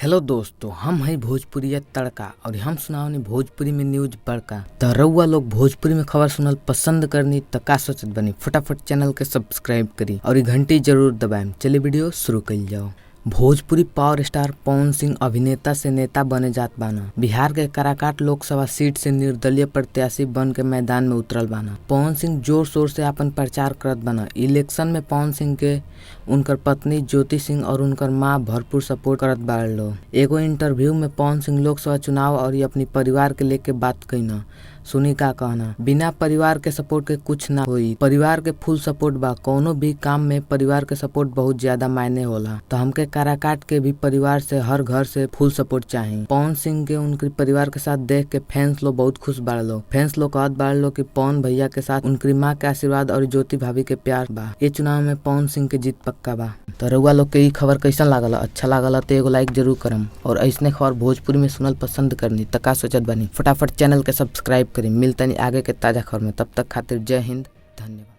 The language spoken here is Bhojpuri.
हेलो दोस्तों, हम हैं भोजपुरिया तड़का और हम सुनावनी भोजपुरी में न्यूज बड़का। तो रउआ लोग भोजपुरी में खबर सुनल पसंद करनी तो का सोचत बनी, फटाफट चैनल के सब्सक्राइब करी और घंटी जरूर दबाएं। चलिए वीडियो शुरू कइल जाओ। भोजपुरी पावर स्टार पवन सिंह अभिनेता से नेता बने जात बाना। बिहार के काराकाट लोकसभा सीट से निर्दलीय प्रत्याशी बन के मैदान में उतरल बाना। पवन सिंह जोर शोर से अपन प्रचार करत बाना। इलेक्शन में पवन सिंह के उनकर पत्नी ज्योति सिंह और उनकर मां भरपूर सपोर्ट करत बाड़ लोग। एगो इंटरव्यू में पवन सिंह लोकसभा चुनाव और अपनी परिवार के लेके बात कईना। सुनी का कहना, बिना परिवार के सपोर्ट के कुछ ना होई। परिवार के फुल सपोर्ट बा। कोनो भी काम में परिवार के सपोर्ट बहुत ज्यादा मायने होला। तो हमके काराकाट के भी परिवार से हर घर से फुल सपोर्ट चाहिए। पवन सिंह के उनके परिवार के साथ देख के फैंस लोग बहुत खुश बाड़ लो। फैंस लोग कहत बाड़ लो कि पवन भैया के साथ उनकी माँ के आशीर्वाद और ज्योति भाभी के प्यार बा। ये चुनाव में पवन सिंह के जीत पक्का बा। तो रउआ लोग के ई खबर कैसा लागल? अच्छा लागल तो एगो लाइक जरूर करम और ऐसने खबर भोजपुरी में सुनल पसंद करनी तो का सोचत बनी, फटाफट चैनल के सब्सक्राइब करी। मिलतनी आगे के ताजा खबर में, तब तक खातिर जय हिंद, धन्यवाद।